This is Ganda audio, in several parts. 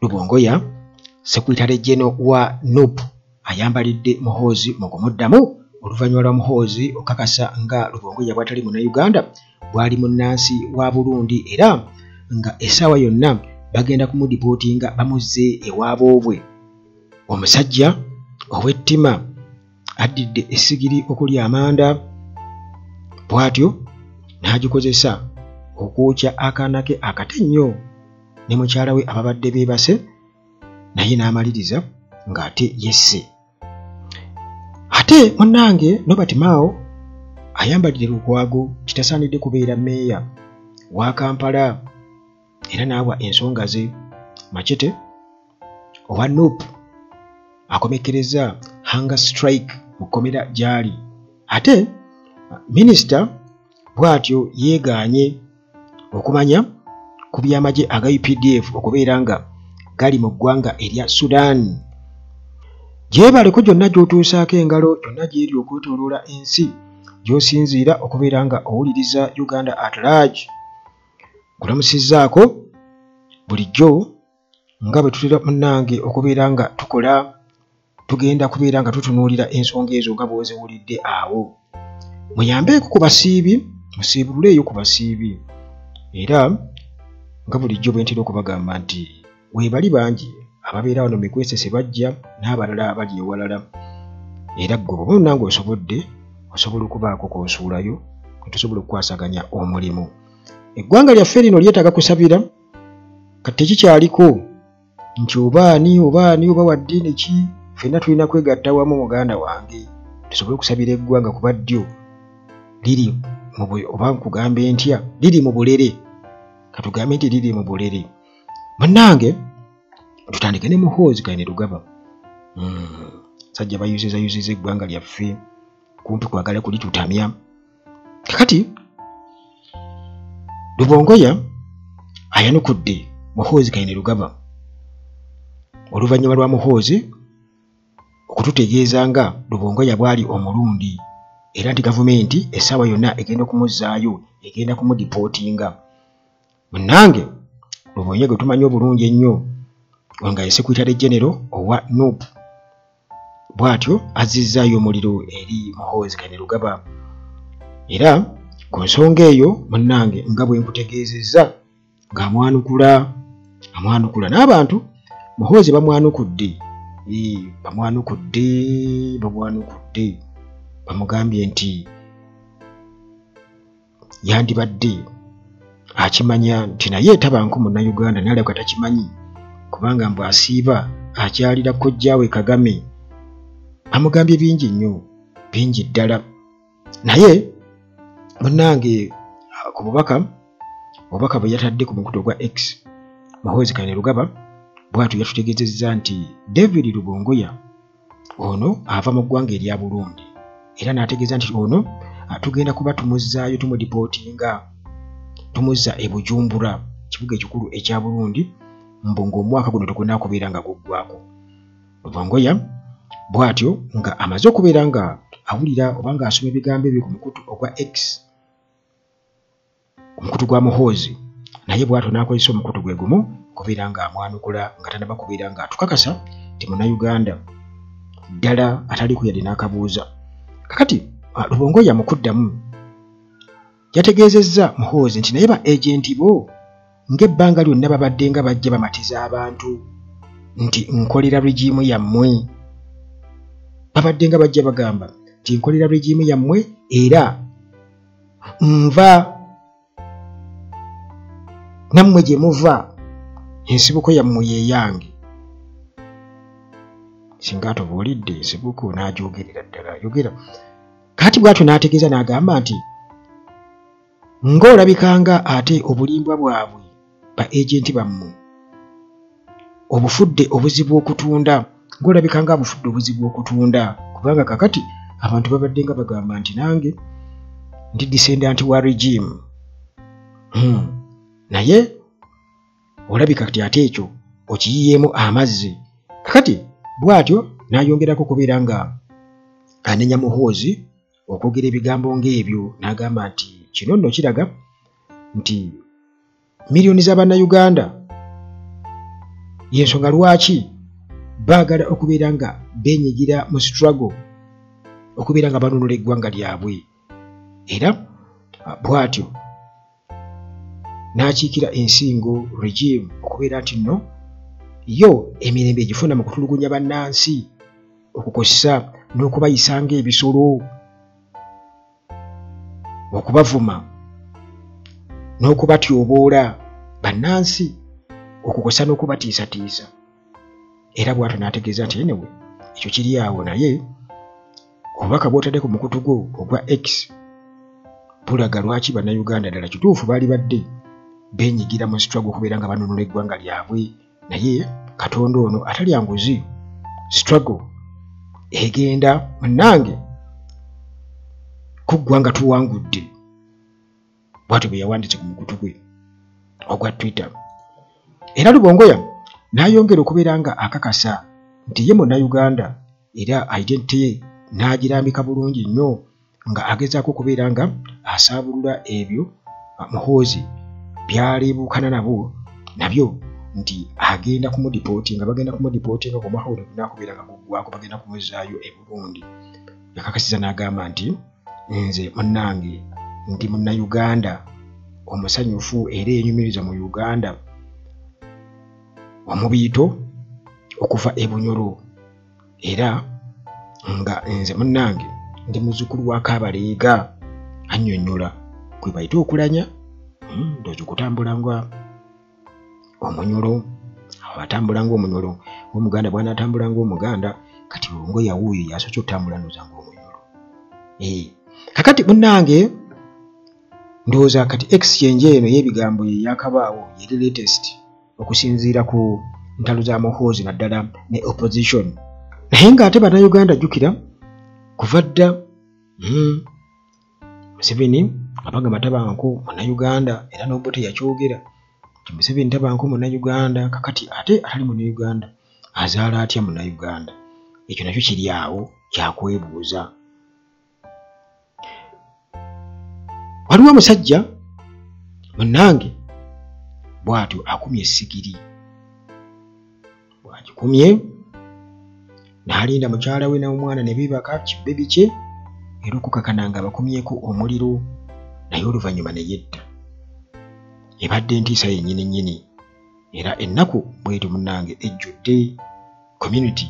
Lubongoya Secretary General wa NUP ayambalidde Muhoozi mu kumuddamu oluvannyuma lwa Muhoozi okakasa nga Lubongoya bw'atali Munnayuganda bwali munnansi wa Burundi era nga essaawa yonna bagenda kumudipootinga bamuzze ewaabwe. Omusajja ow'ettima addidde essigiri okuli amanda bw'atyo n'agikozesa okwokya akaana ke akate ennyo ne mukyala we ababadde beebase naye n'amaliriza ng'ate yesse. Ate munnange Nobert Mao ayambalidde Lukwago kitasaanidde kubeera mmeeya wa Kampala era n'awa ensonga ze. Machete owa NUP akomekkereza hunger strike mu kkomera gy'ali. Ate minisita bw'atyo yeegaanye okumanya ku by'amagye aga UPDF okubeera nga gali mu ggwanga erya Sudan. Gyebaleko gyonna gy'otuusaako engalo gyonna gy'eri okwetooloola ensi gy'osinziira okubeera nga owuliriza Uganda at large. Kulamusizzaako bulijjo nga bwe tutera munnange okubeera nga tukola tugenda kubeera nga tutunuulira ensonga ezo nga bw'oziwulidde awo. Muyambeeko ku basiibi, musiibuleeyo ku basiibi. Era nga bulijjo bwe ntera okubagamba nti weebali bangi ababeera wano Mikwesese bajja n'abalala abali ewalala. Era ggwe bw'oba munnange osobola okubaako k'osuulayo tusobola okukwasaganya omulimu. Eggwanga lyaffe lino lyetaaga kusabira kati tekikyaliko nti obaani oba wa ddiini ki, ffenna tulina kwegatta wamu muganda wange tusobole okusabira eggwanga kuba ddyo liri oba nkugambe ntya liri mu bulere. Katugambe nti liri mu bulere. Munnange tutandike ne Muhoozi Kainerugaba. Sajja bayuzizza eggwanga lyaffe kumpi kwagala kulitutamya. Kakati Lubongoya ayanukudde Muhoozi Kainerugaba oluvannyuma lwa Muhoozi okututegeeza nga Lubongoya bwali omulundi era nti gavumenti essaawa yonna egenda okumuzzaayo egenda kumudipootinga. Munnange Lubongoya gwe tumanyi obulungi ennyo nga ye Secretary General owa NUP bw'atyo azzizzaayo omuliro eri Muhoozi Kainerugaba. Era ku nsonga eyo munnange nga bwe nkutegeezezza ng'amwanukula n'abantu Muhoozi bamwanukudde bamugambye nti yandibadde akimanya nti naye tabanku Munnayuganda n'alabika takimanyi kubanga mbu asiiba akyalira kojjaawe Kagame. Bamugambye bingi nnyo, bingi ddala. Naye munnange ku obubaka bwe yatadde ku mukutu gwa X Muhoozi Kainerugaba bw'atyo yatutegeezezza nti David Lubongoya ono ava mu ggwanga erya Burundi era n'ategeeza nti ono tugenda kuba tumuzzaayo tumudipootinga tumuzza e Bujumbura kibuga ekikulu ekya Burundi mbu ng'omwaka guno tugenda kubeera nga guggwako. Lubongoya bw'atyo nga amaze okubeera nga awulira oba ng'asoma ebigambo ebyo ku mukutu ogwa X omukutu gwa Muhoozi naye bw'atyo n'akozesa omukutu gwe gumu kubeera ng'amwanukula nga tanaba kubeera ng'atukakasa nti Munnayuganda ddala ataliko yadde n'akabuuza. Kakati Lubongoya mu kuddamu yategeezezza Muhoozi nti naye ba agenti bo ng'ebbanga lyonna babadde nga bajja bamatiza abantu nti nkolera regimu yammwe. Babadde nga bajja bagamba nti nkolera regimu yammwe era nva nammwe gye muva ensibuko yammwe yeyange. Singa atobuulidde ensibuko n'agyogerera ddala yogera. Kati bw'atyo n'ategeeza n'agamba nti ng'olabikanga ate obulimbwa bwabwe ba agenti bammwe obufudde obuzibu okutunda ng'olabikanga bufudde obuzibu okutunda kubanga kakati abantu babadde nga bagamba nti nange ndi descendant wa regime. Naye olabika kati ate ekyo okiyiyeemu amazzi. Kakati bw'atyo n'ayongerako kubeera nga anenya Muhoozi okwogera ebigambo ng'ebyo n'agamba nti kino nno kiraga nti miliyoni z'Abannayuganda yensonga lwaki baagala okubeera nga beenyigira mu struggle okubeera nga banunula eggwanga lyabwe. Era bw'atyo n'akiikira ensingo regime okubeera nti nno yo emirembe egifuna mu kutulugunya bannansi okukozesa n'okubayisa ng'ebisolo, okubavuma n'okubatyoboola bannansi, okukozesa n'okubatiisatiisa. Era bw'atyo n'ategeeza nti enewe ekyo kiri awo, naye obubaka bw'otadde ku mukutu gwo ogwa X bulaga lwaki bannayuganda ddala kituufu baali badde beenyigira mu struggle okubeera nga banunula eggwanga lyabwe. Naye Katonda ono atalya nguzi, struggle egenda munnange kuggwa nga tuwangudde. Bw'atyo bwe yawanditse ku mukutu gwe ogwa Twitter. Era Lubongoya n'ayongera okubeera nga akakasa nti ye Munnayuganda era identity ye n'agirambika bulungi nnyo, nga agezaako okubeera nga asaabulula ebyo Muhoozi byaleebuukana nabyo nti agenda kumudipootinga, bagenda kumudipootinga ku mwaka guno gunakubeera nga guggwako, bagenda kumuzzaayo e Burundi. Yakakasiza n'agamba nti nze munnange ndi Munnayuganda omusanyufu era enyumiriza mu Uganda, omubiito okuva e Bunyoro, era nga nze munnange ndi muzzukulu wa Kaabaleega. Annyonnyola kwe bayita okulanya, ndowooza okutambula nga Omunyoro, abatambula ng'Omunyoro, Omuganda bw'anaatambula ng'Omuganda, kati Lubongoya wuuyo yasoose okutambula ndowooza ng'Omunyoro. Kakati munnange ndowooza kati exchange eno y'ebigambo ye yakabaawo yeri latest okusinziira ku ntalo za Muhoozi naddala ne opposition. Naye ng'ate Bannayuganda jjukira kuva dda Museveni abagamba tabanko Munnayuganda, era n'Obote yakyogera nti Museveni tabanko Munnayuganda. Kakati ate atali Munnayuganda azaala atya Munnayuganda? Ekyo nakyo kiri awo kyakwebuuza. Waliwo omusajja munnange bw'atyo akumye essigiri, bw'agikumye n'alinda mukyala we n'omwana ne bibaka kibbebi kye, era okukakana nga bakumyeko omuliro, naye oluvannyuma ne yetta. Ebadde entiisa yennyini nnyini, era ennaku bw'etyo munnange ejjudde community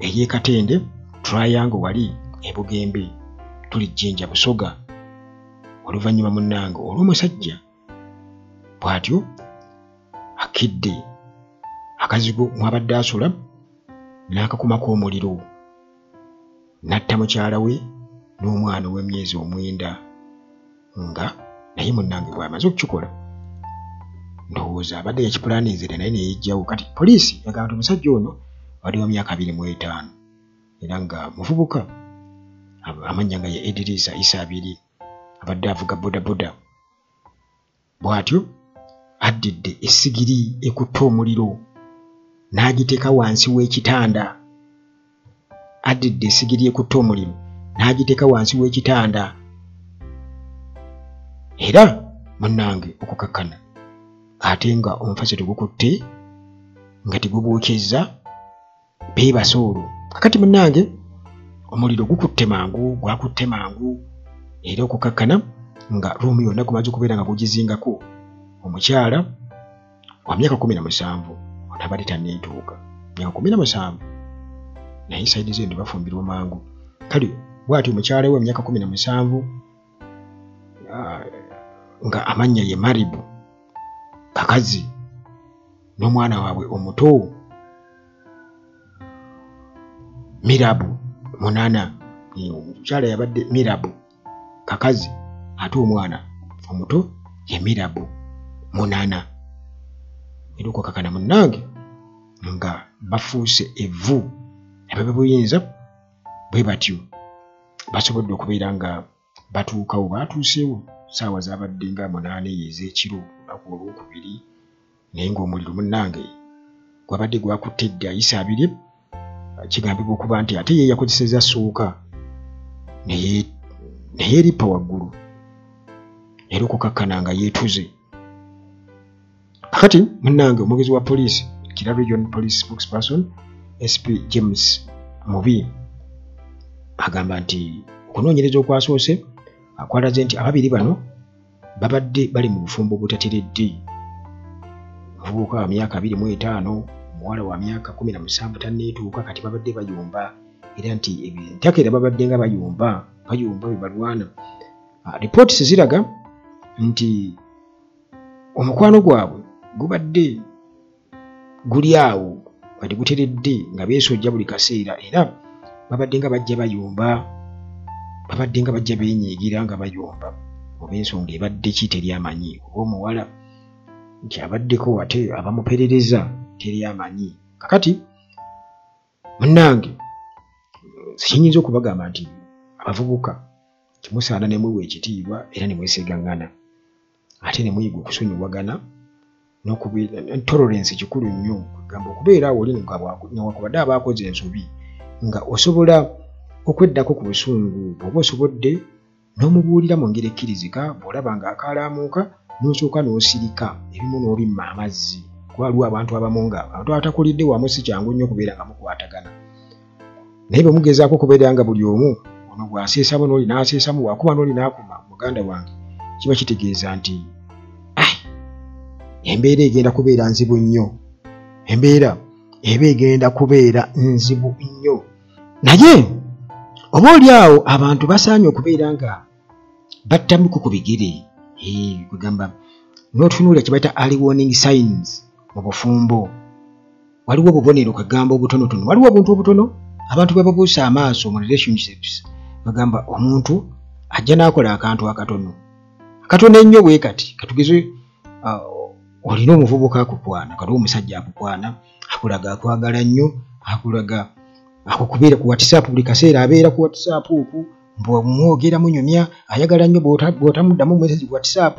ey'e Katende, Triangle wali e Bugembe, tuli Jjinja Busoga. Oluvannyuma munnange olw'omusajja bw'atyo akidde akazigo mwabadde asula n'akakumako omuliro, n'atta mukyala we n'omwana ow'emyezi 9, nga naye munnange bw'amaze okukikola ndowooza abadde yakipulaaniizire naye ne yejjawo. Kati poliisi yagamba nti omusajja ono abadde wa myaka 25 era nga muvubuka, amannya nga ye Idrisa Issa Abiri, abadde avuga bodaboda. Bw'atyo addidde essigiri ekutta omuliro n'agiteeka wansi w'ekitanda. Addidde essigiri ekutta omuliro n'agiteeka wansi w'ekitanda. Era munnange okukakkana ate nga omufaso tegukutte nga tegubwokyezza beebase olwo. Kakati munnange omuliro gukutte mangu, gwakutte mangu, era okukakkana nga ruumu yonna gumaze okubeera nga gugizingako omukyala wa myaka 17 onabadde tanneetuuka myaka 17, naye saidi ze bafumbirwa mangu. Kale bw'atyo omukyala we emyaka 17 nga amannya ye Maribu Kakazi, n'omwana waabwe omuto Mirabu Munana. Omukyala yabadde Mirabu Kakazi, ate omwana omuto ye Mirabu Munana. Era okukakana munnange nga bafuuse evvu ababe buyinza bwe batyo basobodde okubeera nga batuukawo. Batuuseewo saawa zabadde nga 8 ez'ekiro olunaku olwokubiri, naye ng'omuliro munnange gwabadde gwakutte edda Issa Abiri. Kigambibwa okuba nti ate ye yakozeseza ssuuka naye erippa waggulu, era okukakkana nga yeetuze. Kakati munnange omwogezi wa poliisi Kira Region Police Spokesperson SP James Mubi agamba nti okunoonyereza okwasoose akwalaze nti ababiri bano babadde bali mu bufumbo butateredde. Omuvubuka wa myaka 25, omuwala wa myaka 17 tanneetuuka kati babadde bayomba era nti ebintakera babadde nga bayomba bye balwana. Reports ziraga nti omukwano gwabwe gubadde guli awo bali guteredde nga beesojja buli kaseera era babadde nga bajja bayomba, babadde nga bajja beenyiigira nga bayomba. Oba ensonga ebadde ki teryamanyi, oba omuwala nti abaddeko ate abamuperereza teryamanyi. Kakati munnange kiyinza okubagamba nti abavubuka kimusaana ne muwa ekitiibwa era ne mwesigaŋŋana ate ne muyiga okusonyiwagana n'okubeera tolerance kikulu nnyo. Kugamba okubeera awo oli newankubadde abaakoze ensobi nga osobola okweddako ku busungu bw'oba osobodde n'omubuulira mu ngeri ekkirizika. Bw'olaba ng'akaalaamuuka n'osooka n'osirika ebimu n'obimma amazzi. Kuba waliwo abantu abamu nga abantu abatakulidde wamu si kyangu nnyo okubeera nga mukwatagana, naye bwe mugezaako okubeera nga buli omu ono bw'aseesamu n'oli n'aseesamu, bw'akuba n'oli n'akuma, muganda wange kiba kitegeeza nti embeera egenda kubeera nzibu nnyo. Embeera eba egenda kubeera nzibu nnyo. Naye oba oli awo abantu basaanye okubeera nga battamuku ku bigere. Kugamba n'otunuulira kye bayita early warning signs mu bufumbo. Waliwo obubonero kagamba obutonotono, waliwo obuntu obutono abantu bwe babuusa amaaso mu relationships. Bagamba omuntu ajja n'akola akantu akatono ennyo bwe kati. Katugeze olina omuvubuka akukwana, kati omusajja akukwana, akulaga akwagala nnyo, akulaga akukubeera ku WhatsApp buli kaseera abeera ku WhatsApp okwo, bw'omwogera munyumya, ayagala nnyo bw'otamuddamu message ku WhatsApp.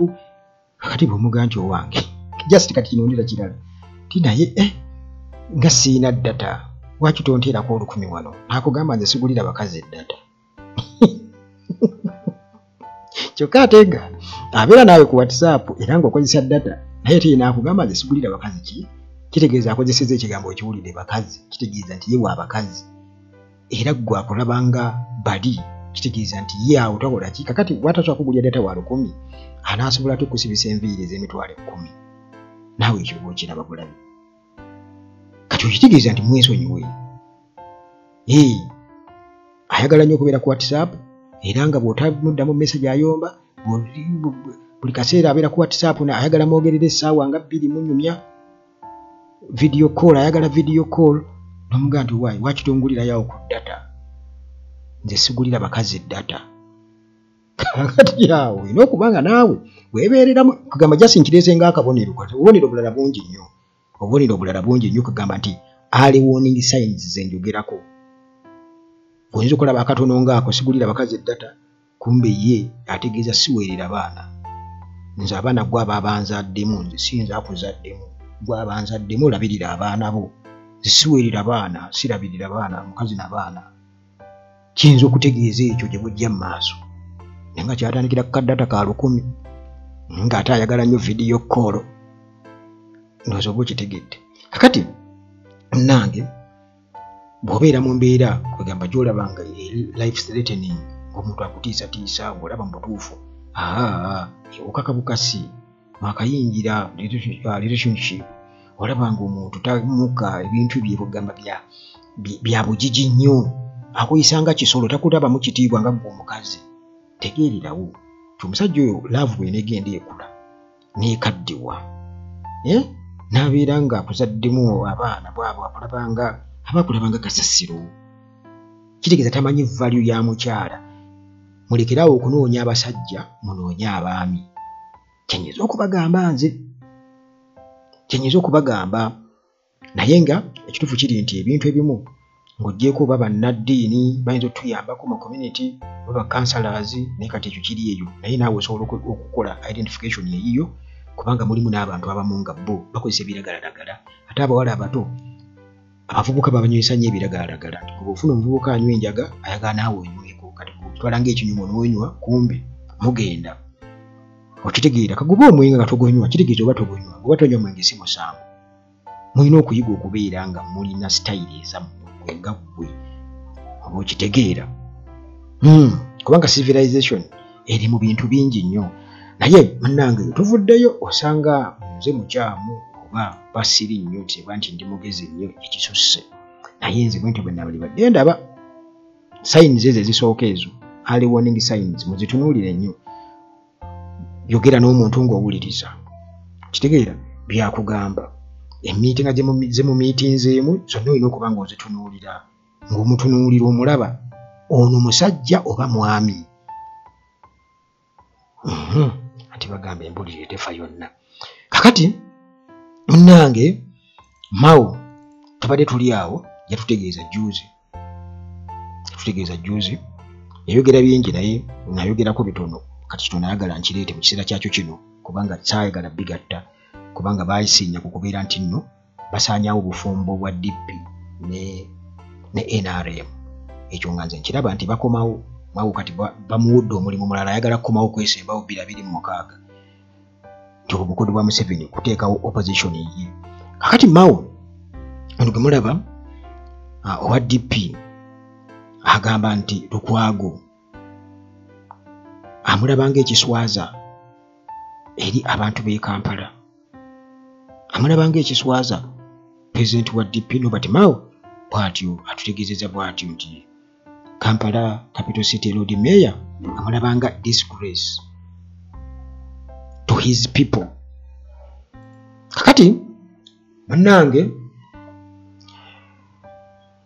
Kati bw'omugaa nti owange just kati kinondera kirala ti naye nga siina data lwaki tonteerako 10 wano? Akugamba nze sigulira bakazi data. Kyokka ate nga abeera naawe ku WhatsApp era ng'okozesa data naye te naakugamba nze sigulira bakazi ki? Kitegeeza akozeseza ekigambo ekiwulire bakazi, kitegeeza nti ye wa bakazi era gwe akulabanga bali, kitegeeza nti ye awo takola ki? Kakati bw'atasobola kugulira data wa 10 anaasobola ate okusibisa enviiri ez'emitwalo 10. Naawe ekyo bw'okiraba bulabi. Kati okitegeeza nti mwesonyiwe. Ayagala nnyo okubeera ku WhatsApp era nga bw'otamuddamu message ayomba, buli kaseera abeera ku WhatsApp ayagala mwogerera essaawa nga 2 munyumya. Video call, ayagala video call. N'omugaa nti waayi lwaki tongulirayo ku data? Nze sigulira bakazi data. Kakati awo olina okuba nga naawe weebeereramu. Kugamba jasi nkireese ng'akabonero. Obubonero bulala bungi nnyo. Obubonero bulala bungi nnyo kugamba nti early warning signs ze njogerako. Oyinza okulaba akatono ng'ako sigulira bakazi data, kumbe ye ategeeza siweerera baana. Nze abaana gwe aba abanzaddemu, nze siyinza akuzaddemu. Gwe abanzaddemu labirira abaana bo. Siweerera baana, sirabirira baana, mukazi n'abaana. Kiyinza okutegeeza ekyo gye bujja mu maaso. Naye nga kyatandikira ku kadata ka 10 ng'ate ayagala nnyo video call. Ndowooza oba okitegedde. Kakati nange bw'obeera mu mbeera kwegamba gy'olaba nga life threatening, ng'omuntu akutiisatiisa ng'olaba mu butuufu, okaka bukasi mwakayingira relationship, olaba ng'omuntu tamuka ebintu bye kugamba bya bugigi nnyo, akuyisa nga kisolo, takulaba mu kitiibwa nga gwe omukazi. Tegeererawo ti omusajja oyo laavu bw'eneegenda ekula n'ekaddiwa, n'abeera ng'akuzaddemu abaana bwabo abakulabanga kasasiro. Kitegeeza tamanyi value ya mukyala. Mulekerawo okunoonya abasajja, munoonye abaami. Kyenyiza okubagamba nze. Kyenyiza okubagamba. Naye nga ekituufu kiri nti ebintu ebimu ng'oggyeko oba bannaddiini bayinza otuyambako mu community, oba counselors, naye kati ekyo kiri eyo. Naye naawe osobola okukola identification eyiyo, kubanga mulimu n'abantu abamu nga bo bakozesa ebiragalalagala. Ate abawala abato abavubuka babanywesa nnyo ebiragalalagala. Kuba ofuna omuvubuka anywa enjaga ayagala naawe onyweko. Kati kutwala ng'ekinyumo n'onywa, kumbe mugenda. Okitegeera kaguba omwenge nga togonywa, kitegeeza oba togonywa. Oba tonywa mwenge si musango. mulina okuyiga okubeera nga mulina sitayiri ezammwe nga ggwe oba okitegeera. Kubanga civilization eri mu bintu bingi nnyo, naye munnange tuvuddeyo osanga nze mukyamu oba basiri nnyo teba nti ndi mugezi nnyo ekisusse, naye nze bwentyo bwe nabalibadde ndaba signs ezo ezisooka ezo, early warning signs, muzitunuulire nnyo. Yogera n'omuntu ng'owuliriza, kitegeera byakugamba. Emiiti nga ze mu miitinzeemu zonna olina okuba ng'ozitunuulira, ng'omutunuulira omulaba ono musajja oba mwami. Ati bagamba embulire tefa yonna. Kakati munnange Mao tubadde tuli awo yatutegeeza juzi, yayogera bingi naye nayogerako bitono, kati kitono ayagala nkireete mu kiseera kyakyo kino kubanga kyayagala bigatta, kubanga baayisinya ku kubeera nti nno basaanyawo obufumbo bwa DP ne NRM. Ekyo nga nze nkiraba nti bakomawo. Mao kati bamuwudde omulimu mulala, ayagala kukomawo kwesembawo 2026 nti obukodyo bwa Museveni kuteekawo opposition ye. Kakati Mao ono gwe mulaba owa DP agamba nti Lukwago amulaba ng'ekiswaza eri abantu b'e Kampala, amulaba ng'ekiswaza pulezidenti wa DP Norbert Mao bw'atyo atutegeezeza bw'atyo nti Kampala capital city Lord Mayor amulaba nga disgrace to his people. Kakati munnange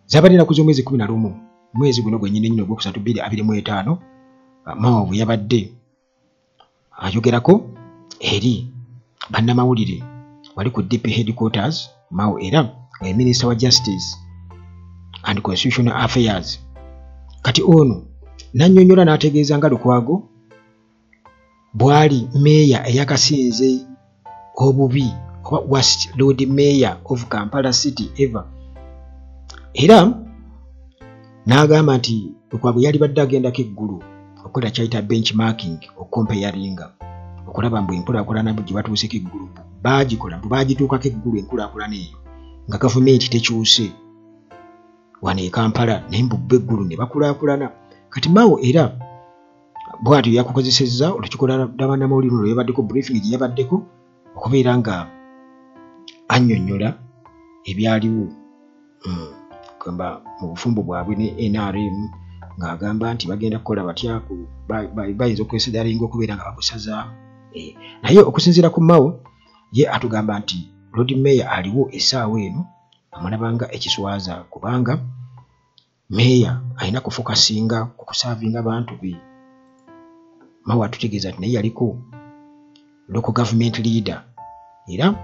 zabadde naku z'omwezi 11 mwezi guno gwennyini nnyo ogwokusatu 2025 Mao bwe yabadde ayogerako eri bannamawulire wali ku DP headquarters. Mao era Minister wa Justice and Constitutional Affairs. Kati ono nannyonnyola n'ategeeza nga Lukwago bwali meeya eyakasinze obubi oba worst Lord Mayor of Kampala City ever. Era n'agamba nti Lukwago yali badde agendako eggulu okukola kyayita benchmarking, okumpeyaringa, okulaba mbu enkulaakulana gye batuuseko eggulu baagikola mbu baagituukako eggulu enkulaakulana eyo nga gavumenti tekyuse wano e Kampala naye mbu eggulu ne bakulaakulana. Kati Mao era bw'atyo yakukozesezza olukiiko lw'abannamawulire olwo yabaddeko briefing gye yabaddeko okubeera nga annyonnyola ebyaliwo kwamba mu bufumbo bwabwe ne NRM, ng'agamba nti bagenda kukola batya bayinza okwesidalinga okubeera nga bakusazaamu. Naye okusinziira ku Mao ye atugamba nti Lord Mayor aliwo essaawa eno amulabanga ekiswaza kubanga Mayor alina kufokasinga ku kusaavinga abantu be. Mao atutegeeza nti naye yaliko local government leader era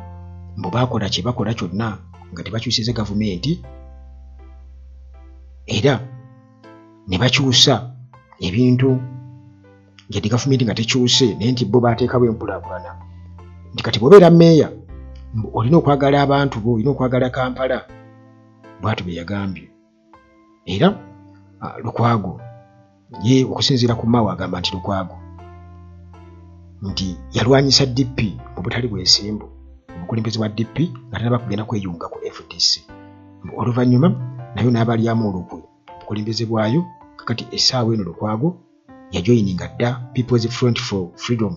mbu baakola kye bakola kyonna nga tebakyusize gavumenti era ne bakyusa ebintu yadde gavumenti nga tekyuse naye nti bo baateekawo enkulaakulana nti kati bw'obeera Mayor olina okwagala abantu bo, olina okwagala Kampala. Bw'atyo bye yagambye. Era Lukwago ye okusinziira ku Mao agamba nti Lukwago nti yalwanyisa DP mu butali bwesimbu, omukulembeze wa DP nga tanaba kugenda kweyunga ku FDC. Oluvannyuma nayo n'abalyamu olukwe obukulembeze bwayo. Kakati essaawa eno Lukwago yajoyininga dda People's Front for Freedom.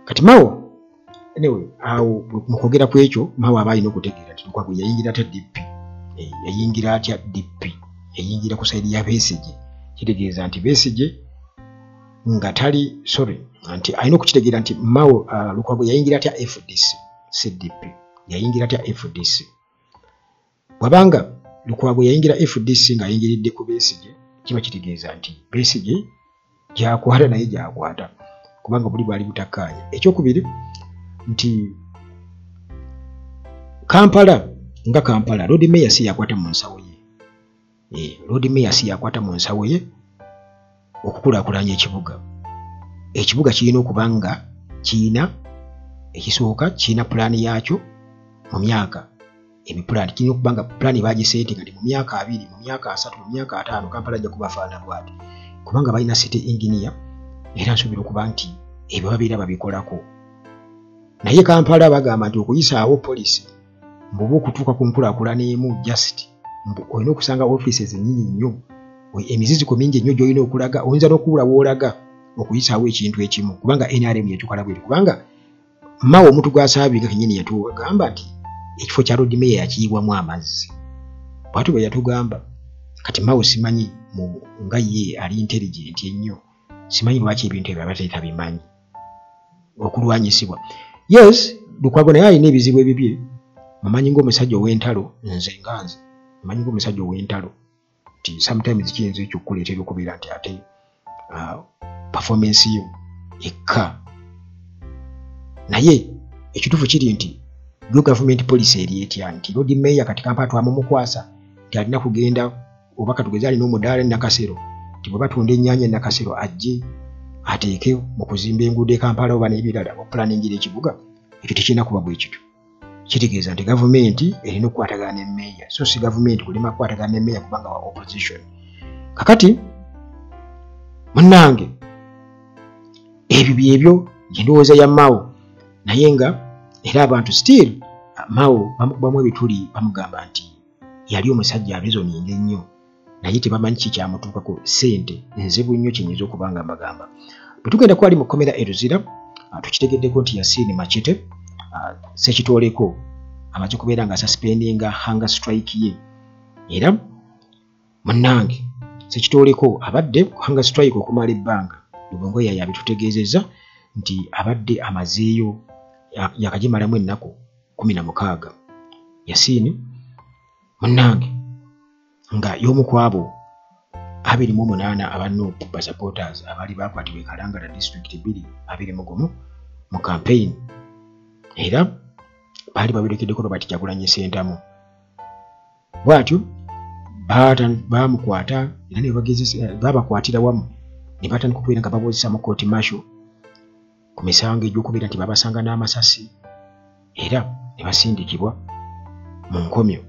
Kati Mao anyway awo mu kwogera ku ekyo Mao aba alina okutegeera nti Lukwago yayingira atya DP, yayingira atya DP, yayingira ku sayidi ya Besigye. Kitegeeza nti Besigye nga tali nti alina okukitegeera nti Mao Lukwago yayingira atya FDC CDP, yayingira atya FDC. Wabanga Lukwago yayingira FDC ng'ayingiridde ku Besigye, kiba kitegeeza nti Besigye gyakwata naye gyakwata kubanga buli bwali butakkaanya. Ekyokubiri nti Kampala nga Kampala Lord Mayor si yakwata mu nsawo ye. Lord Mayor si yakwata mu nsawo ye okukulaakulanya ekibuga. Ekibuga kirina okuba nga kirina ekisooka, kirina pulaani yaakyo mu myaka ebipulaani. Kirina okuba nga pulaani baagiseetinga nti mu myaka 2, mu myaka 3, mu myaka 5 Kampala ajja kubafaana bw'ati kubanga balina city engineer era nsuubira okuba nti ebyo babeera babikolako. Naye Kampala bagamba nti okuyisaawo poliisi mbuba okutuuka ku nkulaakulana emu just olina okusanga offices nnyingi nnyo emiziziko mingi nnyo gy'olina okulaga oyinza n'okuwula w'olaga okuyisaawo ekintu ekimu kubanga NRM yatukola bweri kubanga Mao omuntu gw'asaabika kennyini yatugamba nti ekifo kya Lord Mayor yakiyiibwamu amazzi bwatu bwe yatugamba kati Mao simanyi nga ye ali intelligent ennyo simanyi lwaki ebintu ebyo abate tabimanyi okulwanyisibwa yes Lukwago naye alina ebizibu ebibye mumanyi ng'omusajja ow'entalo nze nganze mumanyi ng'omusajja ow'entalo nti sometimes kiyinza ekyokukuleetera okubeera nti ate performance yo ekka naye ekituufu kiri nti yo government policy eri etya nti Lord Mayor kati Kampala twamumukwasa nti alina kugenda oba katugeze alina omudaala Nakasero nti bwe batunda ennyaanya Nakasero ajje ateeke mu kuzimba enguudo e Kampala oba n'ebirala okupulaningira ekibuga ekyo tekirina kuba bwe kityo kitegeeza nti gavumenti erina okukwatagana ne Mayor so si gavumenti kulema kukwatagana ne Mayor kubanga wa opposition kakati munnange ebyo byebyo gyendowooza ya Mao naye nga era abantu still Mao bamukubamu ebituli bamugamba nti yali omusajja abezoninga ennyo naye tebamanyi kikyamutuukako ssente nzibu nnyo kinyinza okubanga mbagamba bwe tugenda kwali mu kkomera Eruzira tukitegeddeko nti Yasin Machete sekitooleko amaze kubeera nga suspendinga hunger strike ye era munnange sekitooleko abadde ku hunger strike okumala ebbanga Lubongo yaye abitutegeezezza nti abadde amazeeyo yakagimalamu ennaku 16 Yasin munnange nga y'omu ku abo 28 aba NUP supporters abali bakwatibwa Kalangala district 221 mu campaign era baali baberekeddeko Robert Kyagulanyi Ssentamu bwatyo bamukwata era ne bagezesa babakwatira wamu ne batandika okubeera nga babuuzisa mu court martial ku misango egy'okubeera nti babasanga n'amasasi era ne basindikibwa mu nkomyo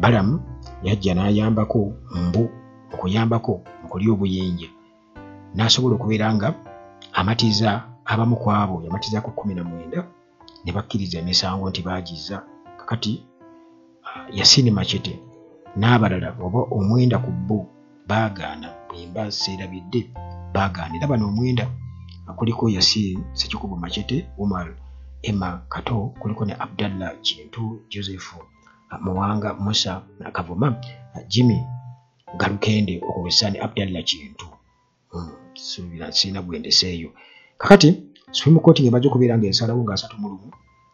Balamu yajja n'ayambako okuyambako mu kulya obuyinja n'asobola okubeera nga amatiza abamu ku abo yamatizaako 19 ne bakkiriza emisango nti baagizza kakati Yasin Machete n'abalala oba 9 ku bo baagaana bwemba seerabidde baagaana era bano 9 kuliko Yasin Sekikubo Machete Umar Emma Kato kuliko ne Abdallah Kintu Joseph Muwanga Musa Nakavuma Jimmy Galukende okubisani Abdallah Kintu subira sina bwendeseeyo kakati Supreme Court ngemaze okubeera ng'ensalawo nga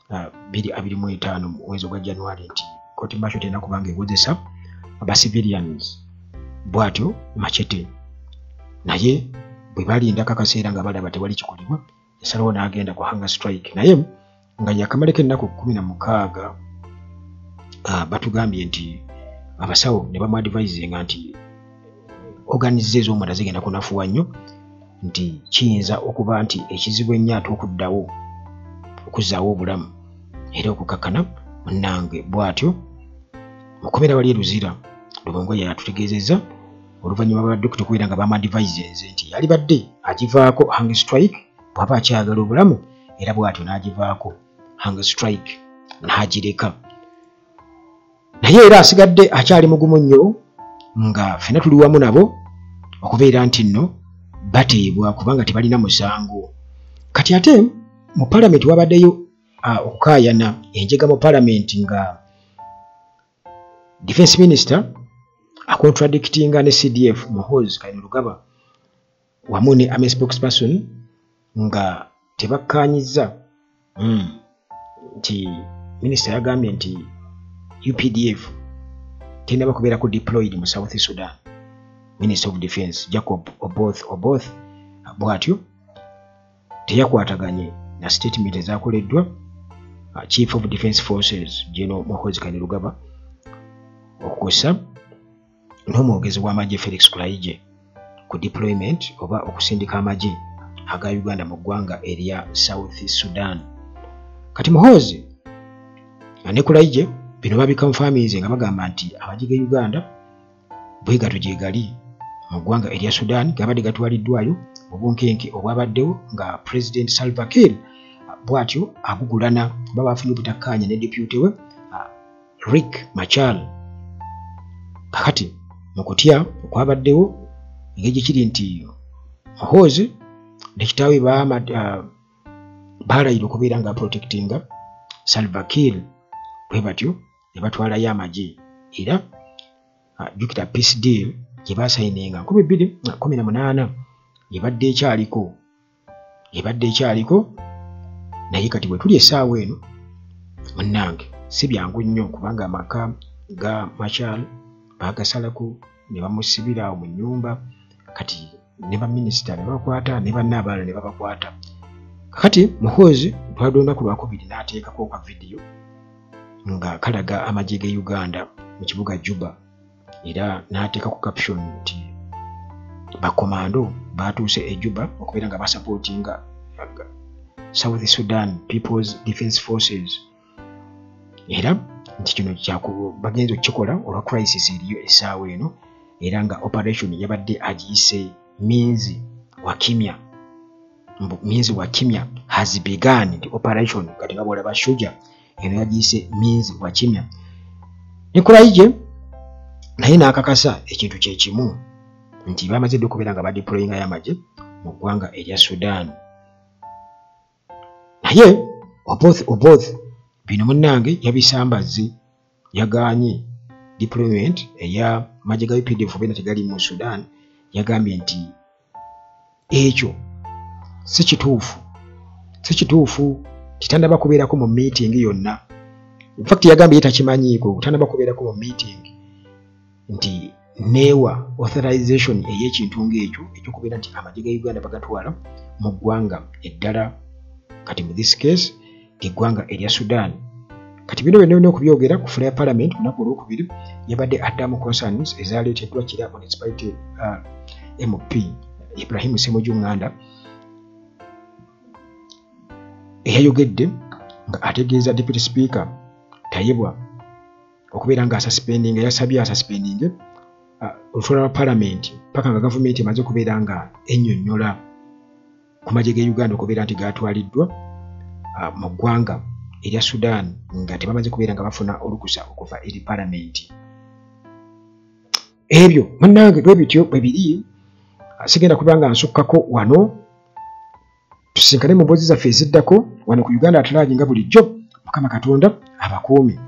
3/25 mu mwezi gwa January nti court martial tena kubanga ekozesa aba civilians bwatyo Machete naye bwe balinda kakaseera nga balaba tewali kikolebwa ensalawo n'agenda ku hunger strike naye nga yakamaleko ennaku 16 batugambye nti abasawo ne bamuadvisinga nti organize ez'omunda zigenda kunafuwa nnyo nti kiyinza okuba nti ekizibu ennyaata okuddawo okuzzaawo obulamu era okukakkana munnange bw'atyo mukomera wali Eruzira Lubongo yatutegeezezza oluvannyuma bw'abadde okubeera nga bamuadvisinze nti yali badde agivaako hunger strike bw'aba akyagala obulamu era bw'atyo n'agivaako hunger strike n'agireka naye era asigadde akyali mugumu nnyo nga ffenna tuli wamu nabo okubeera nti nno bateebwa kubanga tebalina musango kati ate mu palamenti wabaddeyo okukaayana enjega mu palamenti nga defense minister akontradictinga ne CDF Muhoozi Kainerugaba wamu ne army spokesperson nga tebakkaanyizza nti minister yagambye nti UPDF tenda bakubeera ku deployed mu South Sudan Minister of Defense Jacob Oboth bwatyo teyakwataganye na statement ezakoleddwa Chief of Defense Forces General Muhoozi Kainerugaba okukosa n'omwogezi w'amagye Felix Kulaije ku deployment oba okusindika amagye aga Uganda mu ggwanga erya South Sudan kati Muhoozi ne Kulaije bino babikonfirminze nga bagamba nti amagye ga Uganda bwe gato gye gali mu ggwanga erya Sudan gabadde gatwaliddwayo obunkenke obwabaddewo nga President Salva Kiir bwatyo agugulana baba afunye obutakkaanya ne deputy we Riek Machar. Kakati mu kutya okwabaddewo engeri kiri nti Muhoozi ne kitaawe baalayira okubeera nga protectinga Salva Kiir, bwe batyo ne batwalayo amagye era jjukira peace deal gye baasayininga 2018 ebadde ekyaliko naye kati bwe tuli essaawa eno munnange si byangu nnyo kubanga amaka ga Machar baagasalako ne bamusibira awo mu nnyumba, kati ne baminisita ne bakwata ne bannaabaala ne babakwata. Kakati Muhoozi twadde olunaku lwakubiri n'ateekako ka vidiyo nga kalaga amagye ge Uganda mu kibuga Juba era n'ateekako caption nti bakomando baatuuse e Juba okubeera nga basupportinga South Sudan People's Defence Forces era nti kino bagenza okukikola olwa crisis eriyo essaawa eno era nga operation yabadde agiyise Minzi wa kimya has begun. Nti operation kati nga bwolaba Shujaa eno yagiyise Minzi wa kimya. Nikolaije naye n'akakasa ekintu kye kimu nti bamaze okubeera nga badeployinga y'amagye mu ggwanga erya Sudan. Naye oboth bino munnange yabisambazze, yagaanye deployment eya magye ga UPDF bena tegali mu Sudan. Yagambye nti ekyo si kituufu kitandaba kubeerako mu meeting yonna. In fact yagambye takimanyiiko tandaba kubeerako mu meeting nti newa authorization ey'ekintu ng'ekyo ekyokubeera nti amagye ga Uganda bagatwala mu ggwanga eddala, kati mu this case eggwanga erya Sudan. Kati bino byonna okubyogera ku Fula Parliament olunaku olwokubiri yabadde addamu concerns ezaleeteddwa Kira Municipality MP Ibrahim Ssemujju Nganda eyayogedde nga ategeeza Deputy Speaker Tayebwa okubeera nga yasabye asuspending olutuula lwa Parliament paka nga gavumenti emaze okubeera nga ennyonnyola ku magye ge Uganda okubeera nti gaatwaliddwa mu ggwanga erya Sudan nga tebamaze kubeera nga bafuna olukusa okuva eri Parliament. Ebyo munnange bwe bityo bwe biri. Sigenda kuba nga nsukkako wano, tusinkane mu mboozi zaffe eziddako wano ku Uganda At Large nga bulijjo. Mukama Katonda abakuume.